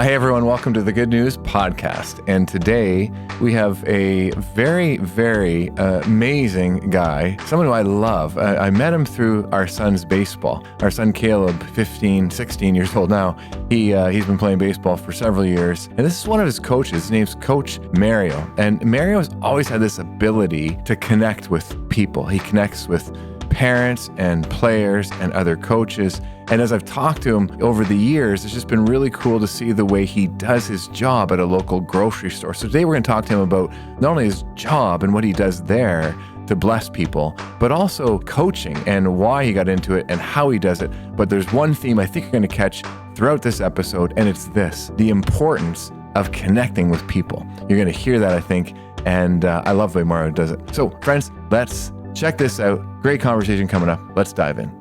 Hey everyone, welcome to the Good News Podcast. And today we have a very, very amazing guy, someone who I love. I met him through our son's baseball. Our son Caleb, 15, 16 years old now, he's been playing baseball for several years. And this is one of his coaches. His name's Coach Mario. And Mario's always had this ability to connect with people. He connects with parents and players and other coaches. And as I've talked to him over the years, it's just been really cool to see the way he does his job at a local grocery store. So today we're going to talk to him about not only his job and what he does there to bless people, but also coaching and why he got into it and how he does it. But there's one theme I think you're going to catch throughout this episode, and it's this: the importance of connecting with people. You're going to hear that, I think, and I love the way Mario does it. So friends, let's check this out. Great conversation coming up. Let's dive in.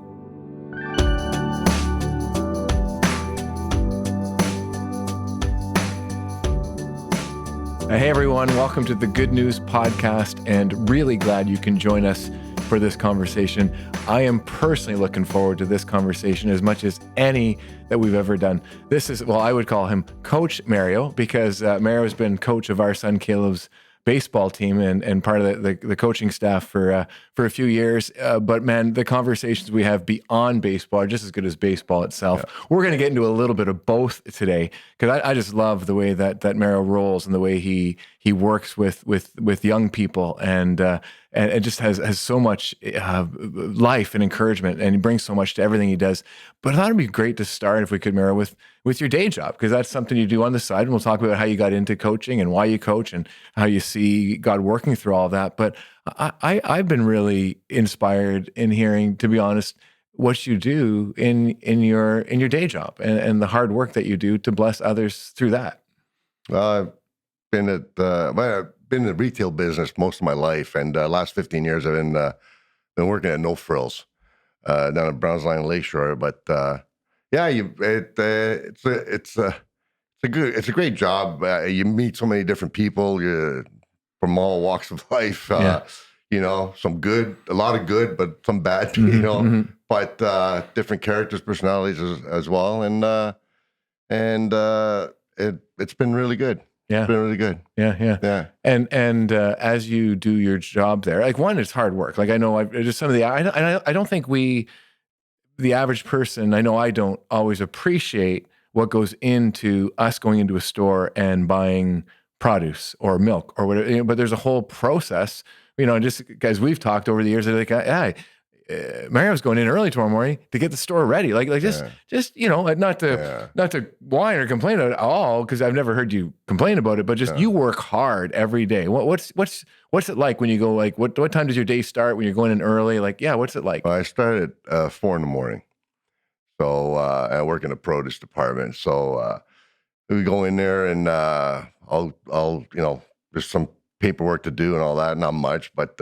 Hey everyone, welcome to the Good News Podcast, and really glad you can join us for this conversation. I am personally looking forward to this conversation as much as any that we've ever done. This is, well, I would call him Coach Mario, because Mario has been coach of our son Caleb's baseball team and part of the coaching staff for a few years. But man, the conversations we have beyond baseball are just as good as baseball itself. Yeah. We're going to get into a little bit of both today, because I just love the way that Mario rolls and the way he works with young people and it just has so much life and encouragement, and he brings so much to everything he does. But I thought it'd be great to start, if we could, Mario, with your day job, because that's something you do on the side. And we'll talk about how you got into coaching and why you coach and how you see God working through all of that. But I've been really inspired in hearing, to be honest, what you do in your day job and the hard work that you do to bless others through that. I've been in the retail business most of my life, and last 15 years I've been working at No Frills down at Browns Line Lakeshore. But it's a great job. You meet so many different people from all walks of life. You know, a lot of good, but some bad. Mm-hmm, you know, mm-hmm. But different characters, personalities as well, and it's been really good. Yeah. It's been really good. Yeah. And as you do your job there, like, one, it's hard work. Like, I know just some of I don't think the average person, I know I don't always appreciate what goes into us going into a store and buying produce or milk or whatever, but there's a whole process, just guys we've talked over the years, they're like, hey, Mario's going in early tomorrow morning to get the store ready. Just not to whine or complain at all, because I've never heard you complain about it, but just you work hard every day. What's it like when you go, like, what time does your day start when you're going in early? Like, what's it like? Well, I start at 4 a.m. So I work in the produce department. So we go in there, and I'll there's some paperwork to do and all that. Not much, but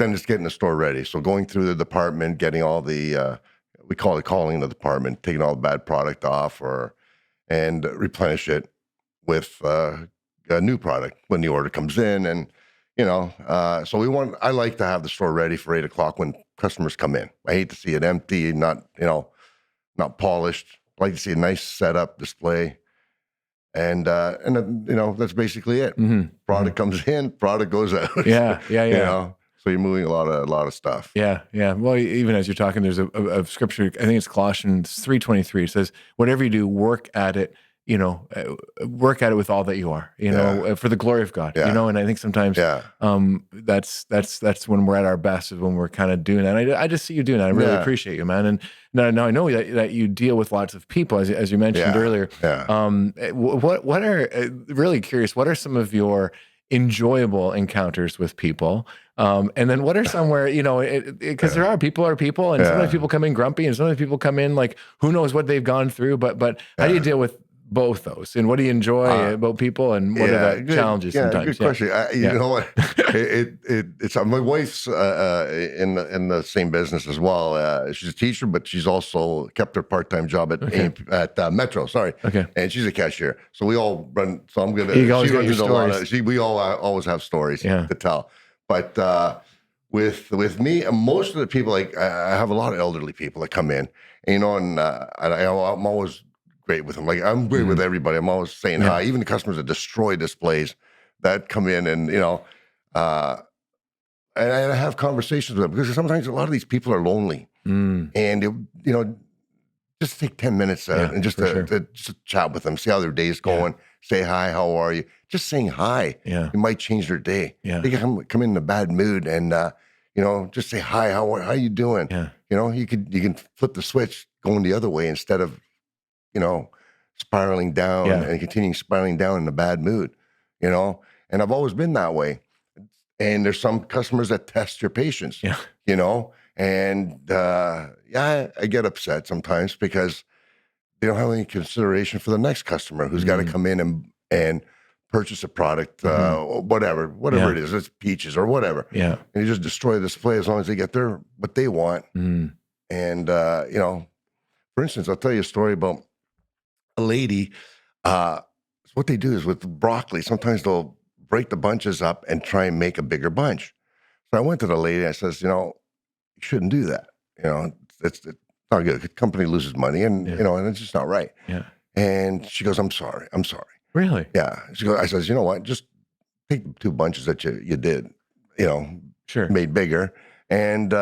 then just getting the store ready. So going through the department, getting all the, we call it calling the department, taking all the bad product off and replenish it with a new product when the order comes in. And, so I like to have the store ready for 8 o'clock when customers come in. I hate to see it empty, not polished. I like to see a nice setup display. And that's basically it. Mm-hmm. Product comes in, product goes out. Yeah. So you're moving a lot of stuff. Yeah. Well, even as you're talking, there's a scripture, I think it's Colossians 3:23. It says, whatever you do, work at it, work at it with all that you are, for the glory of God, and I think sometimes that's when we're at our best, is when we're kind of doing that. And I just see you doing that. I really appreciate you, man. And now I know that you deal with lots of people, as you mentioned earlier. What are, really curious, what are some of your enjoyable encounters with people? And then what are some where, because there are people, and sometimes people come in grumpy, and sometimes people come in like, who knows what they've gone through, but how do you deal with both those? And what do you enjoy about people, and what are the challenges sometimes? Good question. You know what? It's my wife's in the same business as well. She's a teacher, but she's also kept her part-time job at Metro. Sorry. Okay. And she's a cashier. So we all run. So I'm gonna. You always got your stories. We all always have stories to tell. But with me, most of the people, like, I have a lot of elderly people that come in, and I'm always great with them. Like I'm great with everybody. I'm always saying hi. Even the customers that destroy displays that come in and, and I have conversations with them because sometimes a lot of these people are lonely and, just take 10 minutes and just to chat with them, see how their day's going, say hi, how are you? Just saying hi, it might change their day. They can come in a bad mood and, just say hi, how you doing? You can flip the switch going the other way instead of, spiraling down and continuing spiraling down in a bad mood, and I've always been that way. And there's some customers that test your patience, and I get upset sometimes because they don't have any consideration for the next customer who's got to come in and purchase a product, whatever it is, it's peaches or whatever. And you just destroy the display as long as they get what they want. And, for instance, I'll tell you a story about a lady. What they do is with broccoli, sometimes they'll break the bunches up and try and make a bigger bunch. So I went to the lady, I says, you shouldn't do that. It's not good. The company loses money and, and it's just not right. And she goes, I'm sorry. Really? Yeah. I says, you know what? Just take the 2 bunches that you did, made bigger. And, she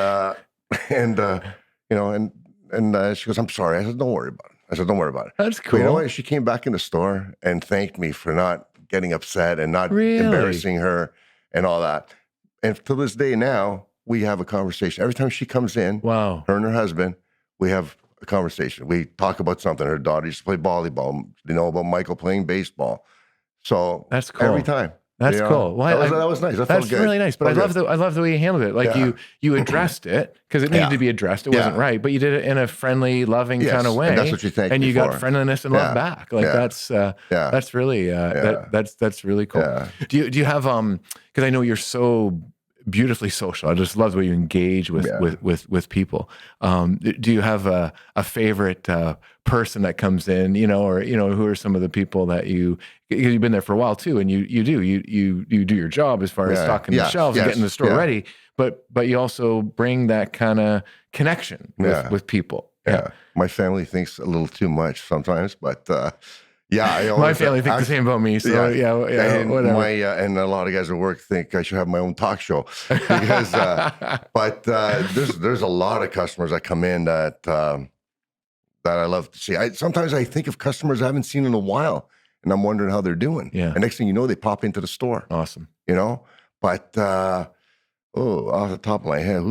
goes, I'm sorry. I said, don't worry about it. That's cool. But you know what? She came back in the store and thanked me for not getting upset and not embarrassing her and all that. And to this day now, we have a conversation. Every time she comes in, her and her husband, we have a conversation. We talk about something. Her daughter used to play volleyball. They know about Michael playing baseball. So that's cool. Every time. That's cool. Well, that was nice. That's really nice. But I love the way you handled it. Like you addressed it because it needed to be addressed. It wasn't right, but you did it in a friendly, loving kind of way. And that's what you think. And you got friendliness and love back. Like that's really that's really cool. Do you have because I know you're so beautifully social. I just love the way you engage with people. Do you have a favorite person that comes in, or who are some of the people that you've been there for a while too, and you do your job as far as stocking the shelves and getting the store ready, but you also bring that kind of connection with people. My family thinks a little too much sometimes, but my family think the same about me. So and whatever. And a lot of guys at work think I should have my own talk show because, but there's a lot of customers that come in that I love to see. Sometimes I think of customers I haven't seen in a while, and I'm wondering how they're doing. And next thing you know, they pop into the store. Awesome. But off the top of my head,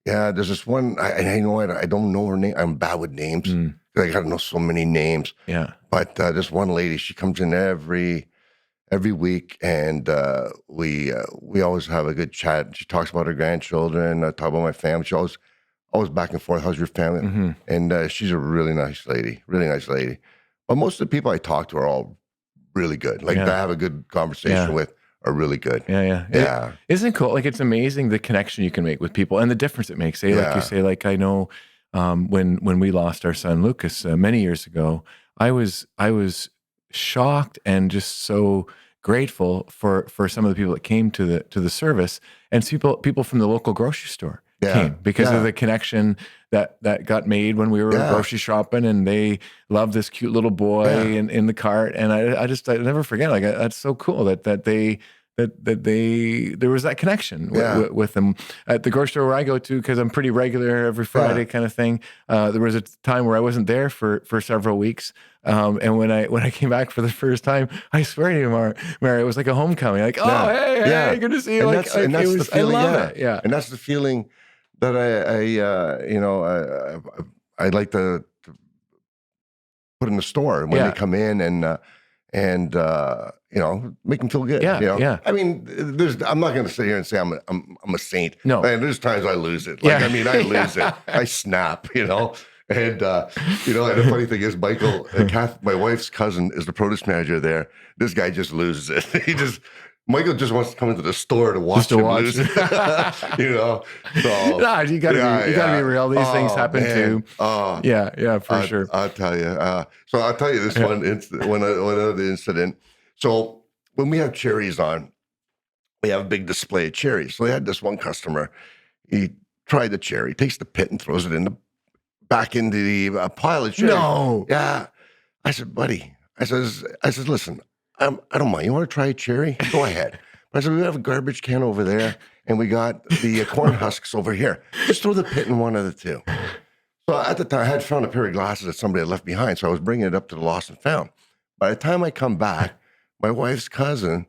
there's this one. I know I don't know her name. I'm bad with names. I got to know so many names. But this one lady, she comes in every week, and we always have a good chat. She talks about her grandchildren. I talk about my family. She always back and forth. How's your family? And she's a really nice lady. But most of the people I talk to are all really good. Like that I have a good conversation with are really good. Isn't it cool? Like it's amazing the connection you can make with people and the difference it makes. Like you say, like I know. When we lost our son Lucas many years ago, I was shocked and just so grateful for some of the people that came to the service, and people from the local grocery store came because of the connection that got made when we were grocery shopping, and they loved this cute little boy in the cart, and I never forget. Like that's so cool that there was that connection with them at the grocery store where I go to, because I'm pretty regular every Friday kind of thing. There was a time where I wasn't there for several weeks. And when I came back for the first time, I swear to you, Mary, it was like a homecoming. Like, hey, good to see you. I love it. Yeah. And that's the feeling that I like to put in the store when they come in and make them feel good. I mean, I'm not going to sit here and say I'm a saint. No. And there's times I lose it. I lose it. I snap, And, and the funny thing is, Michael, my wife's cousin, is the produce manager there. This guy just loses it. Michael just wants to come into the store to watch him lose. So, nah, you gotta be real. These things happen too. For sure. I'll tell you. So I'll tell you this one other incident. So when we have cherries on, we have a big display of cherries. So they had this one customer. He tried the cherry, takes the pit and throws it in the back into the pile of cherries. No. Yeah. I said, buddy, I said, listen, I don't mind. You want to try a cherry? Go ahead. But I said, we have a garbage can over there, and we got the corn husks over here. Just throw the pit in one of the two. So at the time, I had found a pair of glasses that somebody had left behind, so I was bringing it up to the lost and found. By the time I come back, my wife's cousin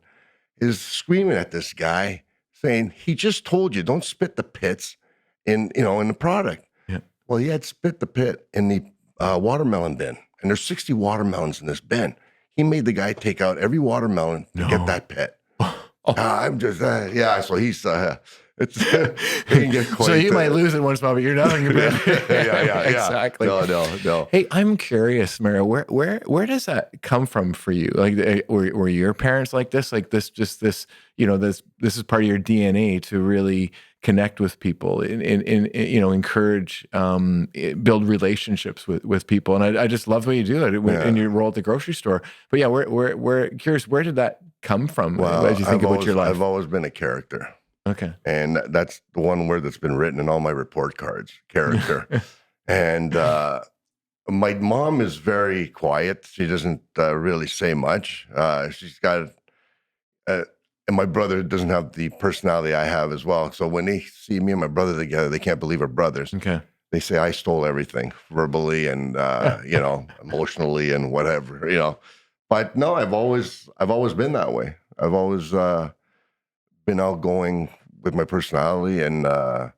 is screaming at this guy, saying, he just told you, don't spit the pits in the product. Yeah. Well, he had spit the pit in the watermelon bin, and there's 60 watermelons in this bin. He made the guy take out every watermelon to get that pit. I'm just, so he's, it can get quite. So you might lose in one spot, but you're not on your bin. Yeah. Exactly. No. Hey, I'm curious, Mario, where does that come from for you? Like, were your parents like this? Like this is part of your DNA to really connect with people and encourage, build relationships with people. And I just love the way you do it in your role at the grocery store. But yeah, we're curious, where did that come from as you think about your life? I've always been a character. Okay. And that's the one word that's been written in all my report cards, character. And my mom is very quiet. She doesn't really say much. She's got, and my brother doesn't have the personality I have as well. So when they see me and my brother together, they can't believe we're brothers. Okay. They say I stole everything verbally and, emotionally and whatever, But no, I've always been that way. I've always been outgoing with my personality, and I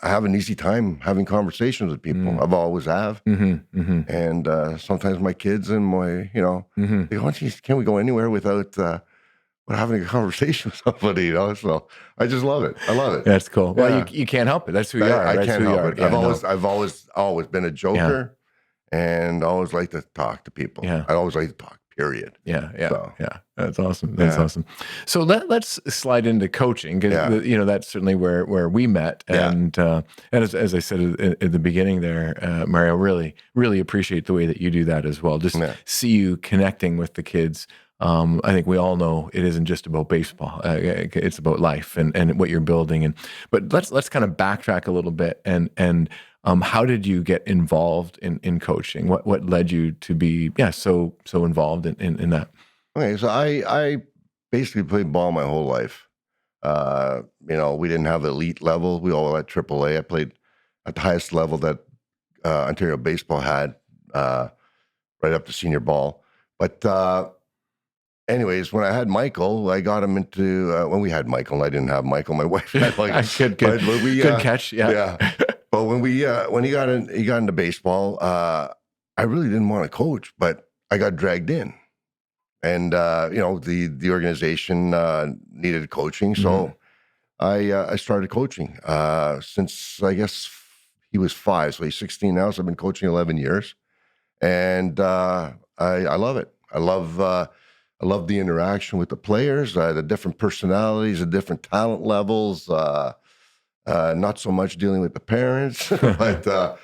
have an easy time having conversations with people. I've always have, and sometimes my kids and my they go, "Geez, can we go anywhere without having a conversation with somebody?" So I just love it. I love it. That's cool. Yeah. Well, you can't help it. That's who you are. I can't help it. Yeah, I've always been a joker, and always like to talk to people. Yeah. I always like to talk. Period. Yeah. That's awesome. That's awesome. So let's slide into coaching, because that's certainly where we met. And as I said at the beginning there, Mario, really appreciate the way that you do that as well. Just see you connecting with the kids. I think we all know it isn't just about baseball. It's about life and what you're building. But let's kind of backtrack a little bit and how did you get involved in coaching? What led you to be so involved in that? Okay, so I basically played ball my whole life. We didn't have elite level. We all at AAA. I played at the highest level that Ontario baseball had, right up to senior ball. But anyways, when I had Michael, I got him into when we had Michael. I didn't have Michael. My wife had Michael. Good catch. Yeah. But when he got into baseball, I really didn't want to coach, but I got dragged in, and the organization needed coaching, so I started coaching since I guess he was 5, so he's 16 now. So I've been coaching 11 years, and I love it. I love the interaction with the players, the different personalities, the different talent levels. Not so much dealing with the parents, but so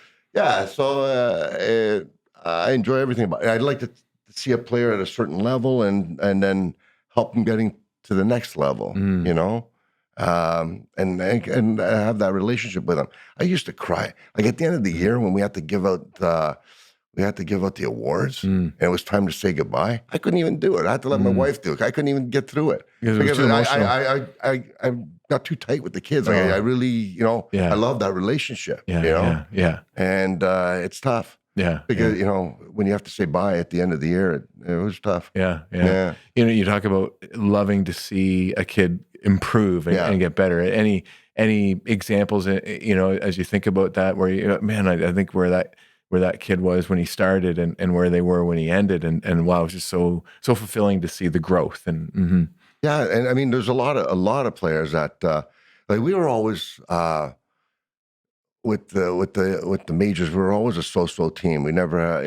I enjoy everything about it. I'd like to see a player at a certain level and then help them getting to the next level, and have that relationship with them. I used to cry. Like at the end of the year when we had to give out the awards, and it was time to say goodbye. I couldn't even do it. I had to let my wife do it. I couldn't even get through it because I got too tight with the kids. Like I really, I love that relationship. Yeah. And it's tough. Yeah, because when you have to say bye at the end of the year, it was tough. Yeah. You talk about loving to see a kid improve and get better. Any examples? As you think about that, where I think where that kid was when he started and where they were when he ended, and wow, it was just so fulfilling to see the growth. And yeah, and I mean, there's a lot of players that like we were always. With the majors, we were always a so-so team. We never,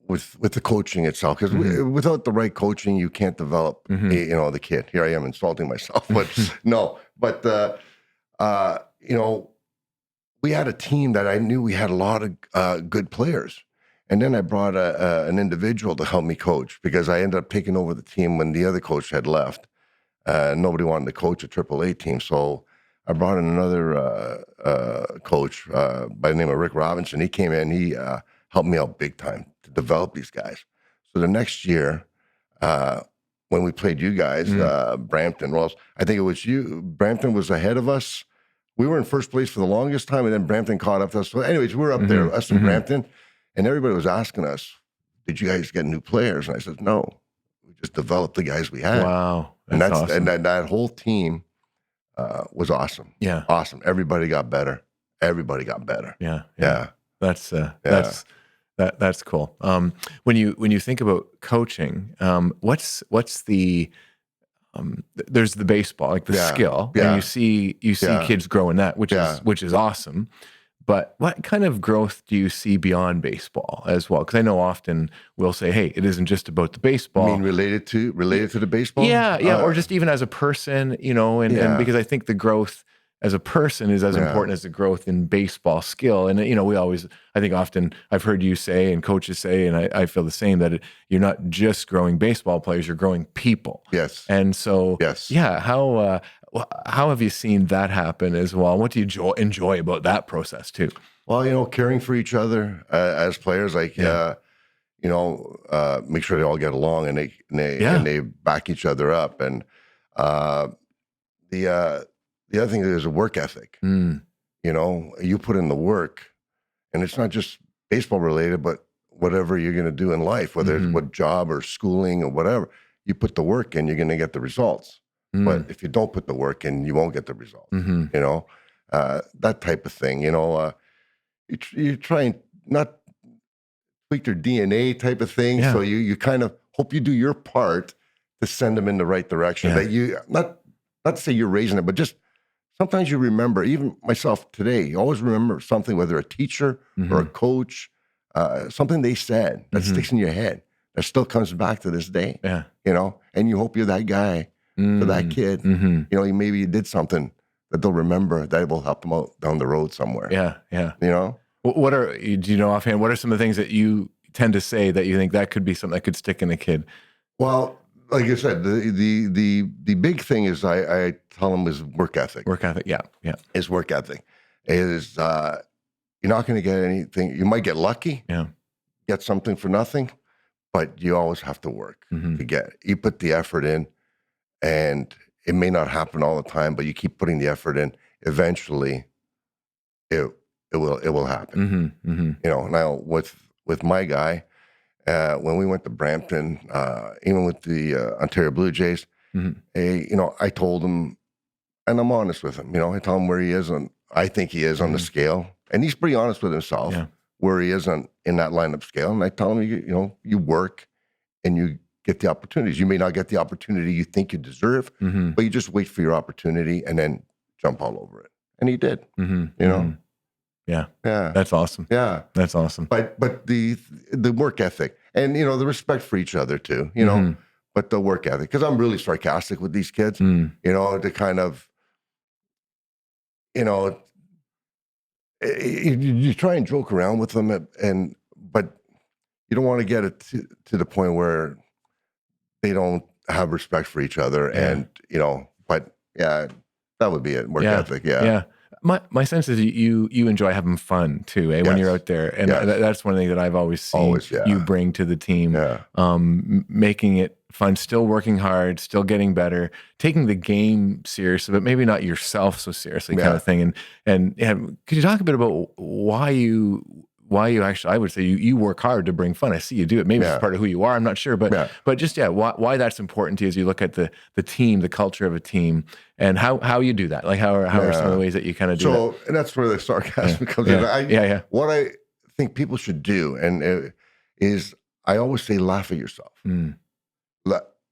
with the coaching itself, because without the right coaching, you can't develop, the kid. Here I am insulting myself, but no. But we had a team that I knew we had a lot of good players, and then I brought an individual to help me coach because I ended up taking over the team when the other coach had left. Nobody wanted to coach a AAA team, so I brought in another coach by the name of Rick Robinson. He came in. He helped me out big time to develop these guys. So the next year, when we played you guys, Brampton, Ross, I think it was you. Brampton was ahead of us. We were in first place for the longest time, and then Brampton caught up to us. So anyways, we were up there, us and Brampton, and everybody was asking us, did you guys get new players? And I said, no, we just developed the guys we had. Wow. That's awesome. And that whole team was awesome. Yeah. Awesome. Everybody got better. Everybody got better. Yeah. That's cool. When you think about coaching, what's the there's the baseball, like the skill, and you see kids grow in that, which is awesome. But what kind of growth do you see beyond baseball as well? Because I know often we'll say, "Hey, it isn't just about the baseball." You mean related to the baseball? Yeah, or just even as a person, and because I think the growth as a person is as important as the growth in baseball skill. And I think often I've heard you say and coaches say, and I feel the same, that you're not just growing baseball players, you're growing people. Yes. And so, how have you seen that happen as well? What do you enjoy about that process too? Well, caring for each other as players, like, make sure they all get along and they back each other up. And the other thing is a work ethic. You put in the work, and it's not just baseball related, but whatever you're going to do in life, whether it's what job or schooling or whatever, you put the work in, you're going to get the results. But if you don't put the work in, you won't get the results. That type of thing. You try and not tweak their DNA type of thing. So you kind of hope you do your part to send them in the right direction. That you not to say you're raising it, but just sometimes you remember, even myself today, you always remember something, whether a teacher or a coach, something they said that sticks in your head, that still comes back to this day. And you hope you're that guy for that kid. Maybe you did something that they'll remember that will help them out down the road somewhere. What are, do you know offhand, what are some of the things that you tend to say that you think that could be something that could stick in a kid? Well, like I said, the big thing is I tell them is work ethic. Work ethic, Is work ethic. Is you're not going to get anything. You might get lucky, get something for nothing, but you always have to work to get it. You put the effort in, and it may not happen all the time, but you keep putting the effort in. Eventually, it will happen. Now with my guy. When we went to Brampton, even with the Ontario Blue Jays, I told him, and I'm honest with him, I tell him where he is, and I think he is on the scale, and he's pretty honest with himself where he is in that lineup scale. And I tell him, you work and you get the opportunities. You may not get the opportunity you think you deserve, but you just wait for your opportunity and then jump all over it. And he did, Yeah. That's awesome. Yeah. That's awesome. But the work ethic and, the respect for each other too, but the work ethic, because I'm really sarcastic with these kids, to kind of, you try and joke around with them but you don't want to get it to the point where they don't have respect for each other. And, but that would be it. Work ethic. Yeah. My sense is you enjoy having fun too, when you're out there, and that's one thing that I've always seen you bring to the team, making it fun, still working hard, still getting better, taking the game seriously, but maybe not yourself so seriously, kind of thing. And could you talk a bit about why you actually, I would say you work hard to bring fun. I see you do it. Maybe it's part of who you are. I'm not sure, but just why that's important to you as you look at the team, the culture of a team, and how you do that. Like how are some of the ways that you kind of do that? So, and that's where the sarcasm comes in. What I think people should do, is I always say, laugh at yourself.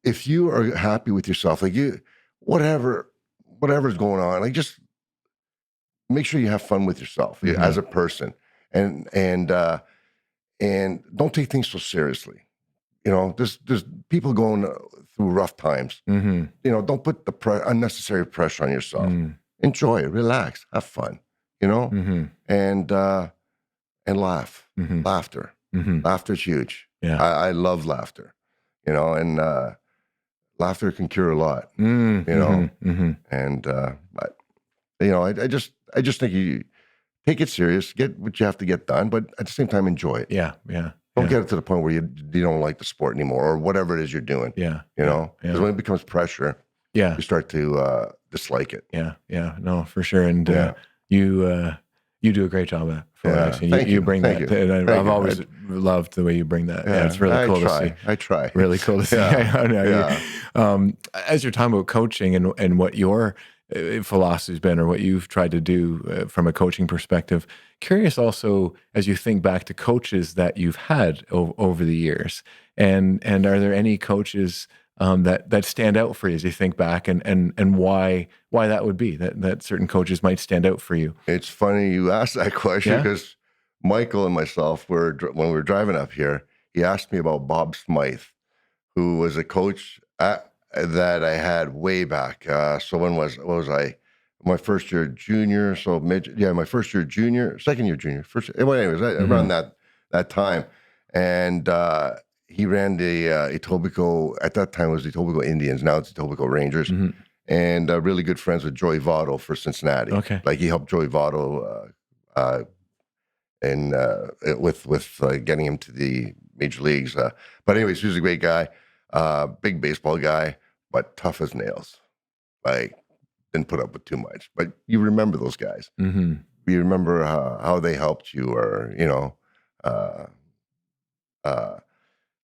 If you are happy with yourself, like whatever's going on, like just make sure you have fun with yourself as a person. And don't take things so seriously. There's people going through rough times. Don't put the unnecessary pressure on yourself. Enjoy it, relax, have fun. And laugh. Laughter. Laughter's huge. I love laughter. And laughter can cure a lot. And but I just think you take it serious, get what you have to get done, but at the same time, enjoy it. Yeah. Don't get it to the point where you don't like the sport anymore or whatever it is you're doing. Yeah. Because when it becomes pressure, Yeah. you start to dislike it. Yeah. No, for sure. And you do a great job for us. And you bring Thank that. you. And I've always loved the way you bring that. Yeah, it's really cool to see. I try. Really cool to see. As you're talking about coaching and what your philosophy's been or what you've tried to do from a coaching perspective, curious also as you think back to coaches that you've had over the years, and are there any coaches that stand out for you as you think back, and why that would be that certain coaches might stand out for you? It's funny you asked that question because Michael and myself when we were driving up here, he asked me about Bob Smythe, who was a coach that I had way back. So what was I? My first year junior, my first year junior, second year junior, anyways, around that time. And he ran the Etobicoke, at that time it was the Etobicoke Indians, now it's the Etobicoke Rangers. And really good friends with Joey Votto for Cincinnati. Okay. Like he helped Joey Votto with getting him to the major leagues. But anyways, he was a great guy, big baseball guy, but tough as nails. Like, didn't put up with too much. But you remember those guys. You remember how they helped you, or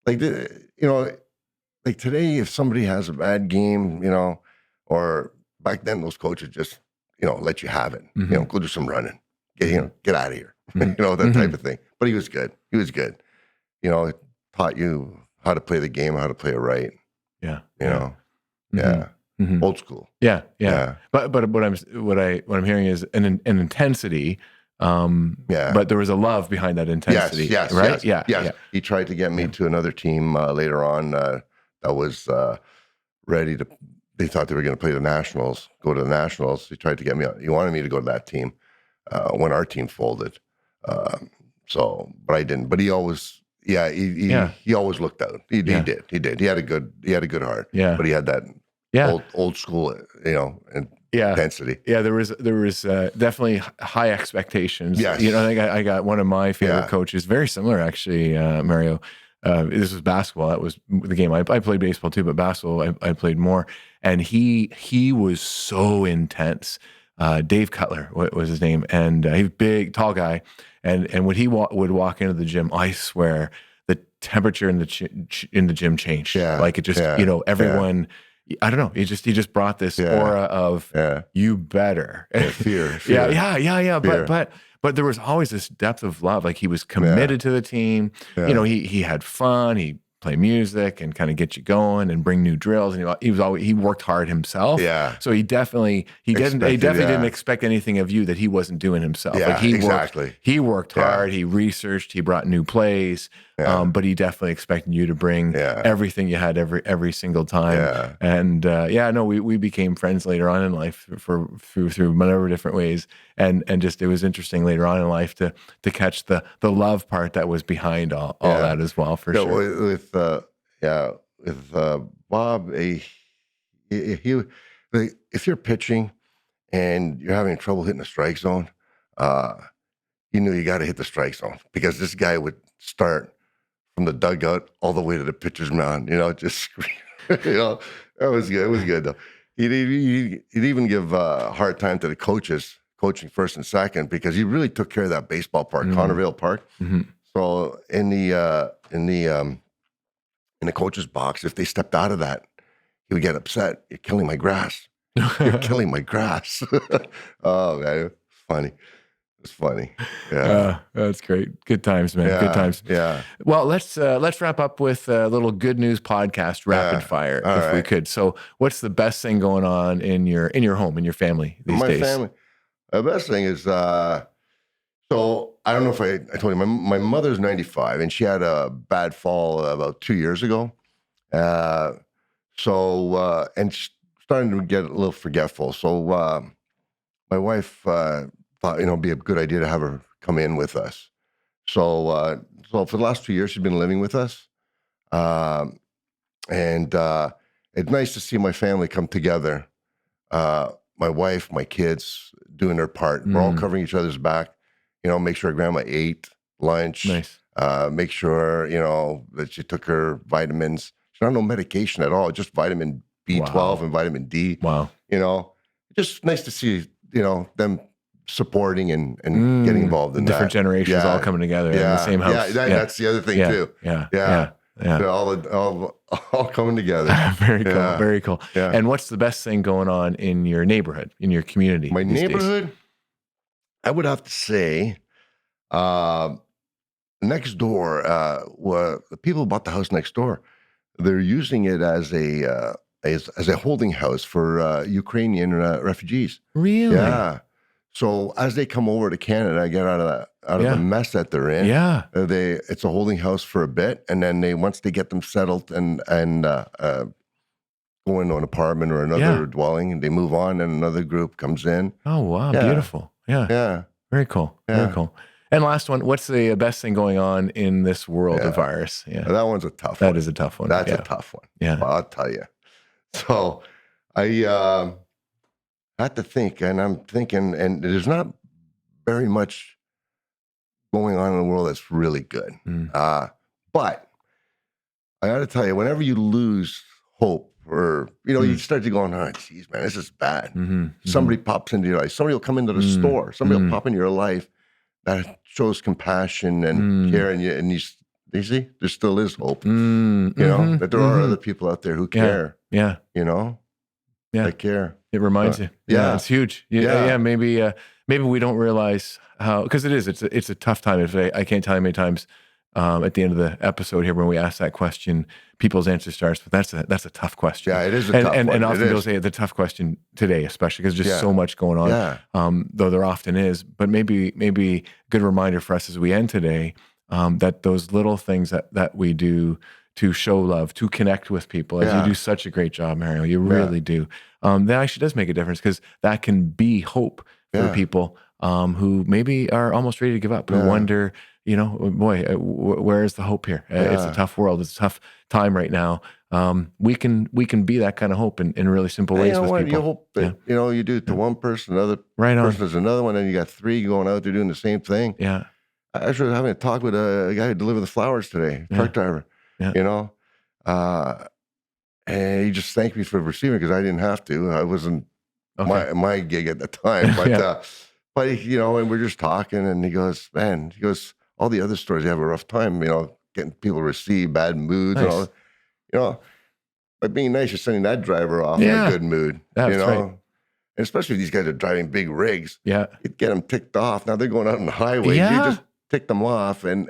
like today, if somebody has a bad game, or back then those coaches just let you have it. Go do some running, get out of here, that type of thing. But he was good. Taught you how to play the game, how to play it right. Old school. Yeah. But what I'm hearing is an intensity. But there was a love behind that intensity. Yes. Right. Yes. He tried to get me to another team later on that was ready to. They thought they were going to play the Nationals, go to the Nationals. He tried to get me. He wanted me to go to that team when our team folded. But I didn't. But he always. He always looked out. He did. He had a good heart. Yeah. But he had that old school, intensity. Yeah, there was definitely high expectations. Yes. I think I got one of my favorite coaches, very similar actually, Mario. This was basketball. That was the game. I played baseball too, but basketball I played more. And he was so intense. Dave Cutler was his name, and he was big, tall guy. And when he would walk into the gym, I swear the temperature in the gym changed. Yeah. Like it just, everyone. I don't know. He just brought this aura of you better. Fear. Yeah. But there was always this depth of love. Like he was committed to the team. Yeah. He had fun. He play music and kind of get you going and bring new drills. And he worked hard himself. Yeah. So he definitely didn't expect anything of you that he wasn't doing himself. Yeah, like he worked hard. He researched. He brought new plays. But he definitely expected you to bring everything you had every single time. Yeah. And we became friends later on in life through whatever different ways. And just it was interesting later on in life to catch the love part that was behind all that as well, for sure. With Bob, if you're pitching and you're having trouble hitting the strike zone, you knew you got to hit the strike zone, because this guy would start from the dugout all the way to the pitcher's mound. Just scream. That was good. It was good though. He'd even give a hard time to the coaches coaching first and second, because he really took care of that baseball park, Connervale Park. So in the coach's box, if they stepped out of that, he would get upset. You're killing my grass. You're killing my grass. Oh man, funny. It's funny. Yeah. That's great. Good times, man. Yeah. Good times. Yeah. Well, let's wrap up with a little good news podcast, rapid fire, if we could. So what's the best thing going on in your home, in your family these days? My family. The best thing is, so I don't know if I told you, my mother's 95 and she had a bad fall about 2 years ago. And she's starting to get a little forgetful. So my wife thought, it'd be a good idea to have her come in with us. So for the last 2 years, she's been living with us. And it's nice to see my family come together my wife, my kids doing their part. We're all covering each other's back. Make sure grandma ate lunch. Nice. Make sure, that she took her vitamins. She don't have no medication at all, just vitamin B12 and vitamin D. Wow. Just nice to see, them supporting and getting involved in different generations all coming together in the same house. Yeah, that's the other thing too. Yeah. So all coming together. Very cool. Yeah. Very cool. Yeah. And what's the best thing going on in your neighborhood, in your community? My these neighborhood, days? I would have to say, next door, the people who bought the house next door, they're using it as a holding house for Ukrainian refugees. Really? Yeah. So as they come over to Canada, get out of the mess that they're in, it's a holding house for a bit, and then once they get them settled and go into an apartment or another dwelling, and they move on, and another group comes in. Oh wow, beautiful. Yeah. Very cool. Very cool. And last one, what's the best thing going on in this world of virus? Yeah, that one's a tough one. That is a tough one. That's a tough one. Yeah, well, I'll tell you. So I had to think, and I'm thinking, and there's not very much going on in the world that's really good. But I got to tell you, whenever you lose hope, or you start to go, oh, geez, man, this is bad. Somebody pops into your life. Somebody will come into the store. Somebody will pop into your life that shows compassion and care, and you see, there still is hope. That there are other people out there who care. Yeah. That care. It reminds you. Yeah, it's huge. Maybe we don't realize how, because it's a tough time. I can't tell you how many times at the end of the episode here when we ask that question, people's answer starts with that's a tough question. Yeah, it is a tough one. And often they'll say the tough question today, especially because there's just so much going on. Though there often is, but maybe a good reminder for us as we end today that those little things that we do to show love, to connect with people, as you do such a great job, Mario, you really do. That actually does make a difference, because that can be hope for people who maybe are almost ready to give up, who wonder, boy, where is the hope here? It's a tough world. It's a tough time right now. We can be that kind of hope in really simple ways with people. You hope that, you do it to one person, another person is another one, and you got three going out there doing the same thing. Yeah. I was having a talk with a guy who delivered the flowers today, truck driver, and he just thanked me for receiving, because I didn't have to. I wasn't my gig at the time, but and we're just talking, and he goes, all the other stores, they have a rough time, getting people to receive, bad moods, and all. By being nice, you're sending that driver off in a good mood, That's right. And especially if these guys are driving big rigs, you'd get them ticked off. Now they're going out on the highway, you just tick them off, and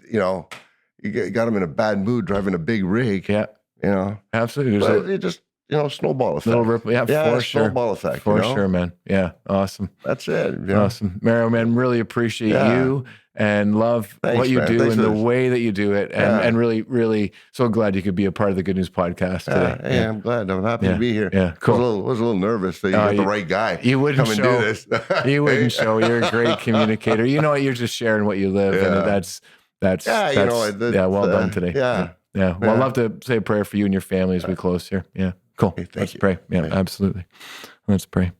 you got them in a bad mood driving a big rig. Absolutely. But it just snowball effect. Little ripple, for sure. Snowball effect, for sure, man. Yeah, awesome. That's it. Awesome, Mario, man. Really appreciate you and love what you do and the way that you do it, and really, really so glad you could be a part of the Good News Podcast today. Hey, I'm glad. I'm happy to be here. Yeah, cool. I was a little nervous that you got the right guy. You wouldn't come show. And do this. You wouldn't show. You're a great communicator. You know what? You're just sharing what you live, and that's well done today. Yeah. Well, I'd love to say a prayer for you and your family as we close here. Yeah. Cool. Hey, Let's pray. Yeah, absolutely. Let's pray.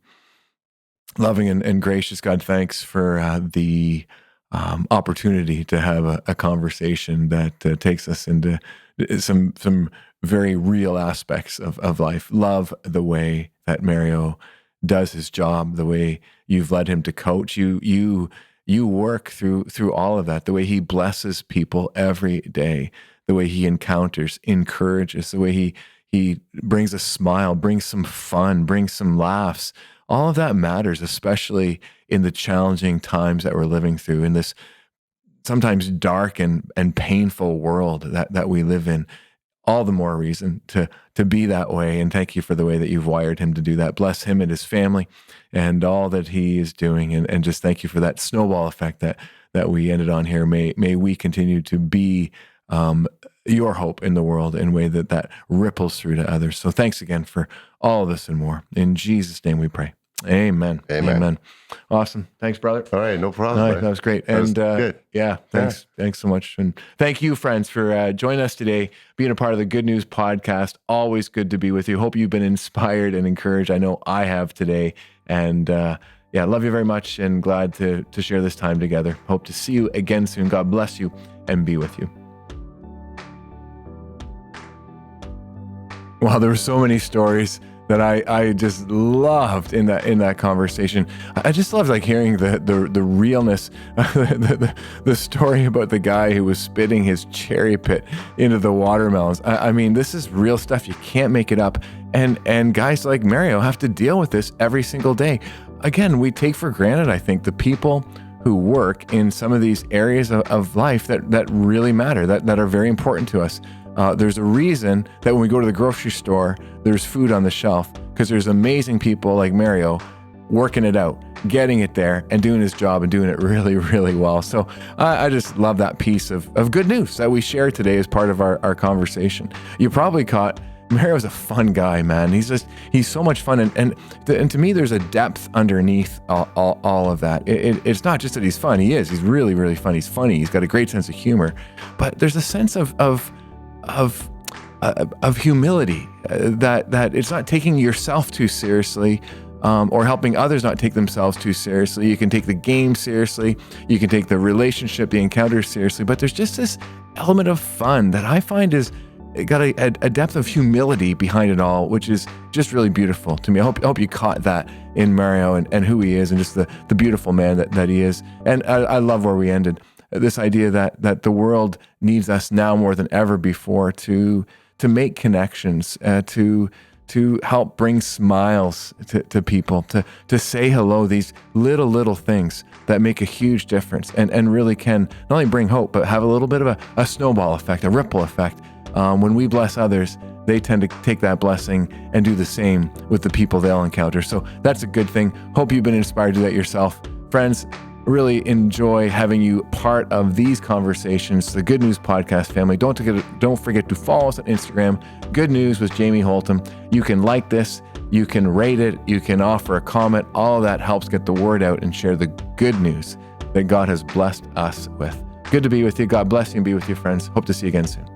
Loving and gracious God, thanks for the opportunity to have a conversation that takes us into some very real aspects of life. Love the way that Mario does his job, the way you've led him to coach. You work through all of that, the way he blesses people every day, the way he encounters, encourages, the way he brings a smile, brings some fun, brings some laughs. All of that matters, especially in the challenging times that we're living through, in this sometimes dark and painful world that we live in. All the more reason to be that way. And thank you for the way that you've wired him to do that. Bless him and his family and all that he is doing. And just thank you for that snowball effect that we ended on here. May we continue to be your hope in the world in a way that ripples through to others. So thanks again for all of this and more. In Jesus' name we pray. Amen. Amen. Amen. Awesome. Thanks, brother. All right, no problem. All right, man. that was great. That was And good. yeah, thanks. Thanks so much. And thank you, friends, for joining us today, being a part of the Good News Podcast. Always good to be with you. Hope you've been inspired and encouraged. I know I have today. And yeah, love you very much and glad to share this time together. Hope to see you again soon. God bless you and be with you. Wow, there were so many stories that I just loved in that conversation. I just loved like hearing the realness, the story about the guy who was spitting his cherry pit into the watermelons. I mean, this is real stuff. You can't make it up. And guys like Mario have to deal with this every single day. Again, we take for granted, I think, the people who work in some of these areas of life that really matter, that are very important to us. There's a reason that when we go to the grocery store, there's food on the shelf, because there's amazing people like Mario working it out, getting it there and doing his job and doing it really, really well. So I just love that piece of good news that we share today as part of our conversation. You probably caught Mario's a fun guy, man. He's so much fun. And to me, there's a depth underneath all of that. It's not just that he's fun. He's really, really fun. He's funny. He's got a great sense of humor, but there's a sense of humility, that it's not taking yourself too seriously, or helping others not take themselves too seriously. You can take the game seriously. You can take the relationship, the encounter seriously, but there's just this element of fun that I find is got a depth of humility behind it all, which is just really beautiful to me. I hope you caught that in Mario and who he is and just the beautiful man that he is. And I love where we ended. This idea that the world needs us now more than ever before to make connections, to help bring smiles to people, to say hello, these little things that make a huge difference and really can not only bring hope, but have a little bit of a snowball effect, a ripple effect. When we bless others, they tend to take that blessing and do the same with the people they'll encounter. So that's a good thing. Hope you've been inspired to do that yourself. Friends, really enjoy having you part of these conversations, the Good News Podcast family. Don't forget to follow us on Instagram, Good News with Jamie Holtom. You can like this, you can rate it, you can offer a comment. All of that helps get the word out and share the good news that God has blessed us with. Good to be with you. God bless you and be with you, friends. Hope to see you again soon.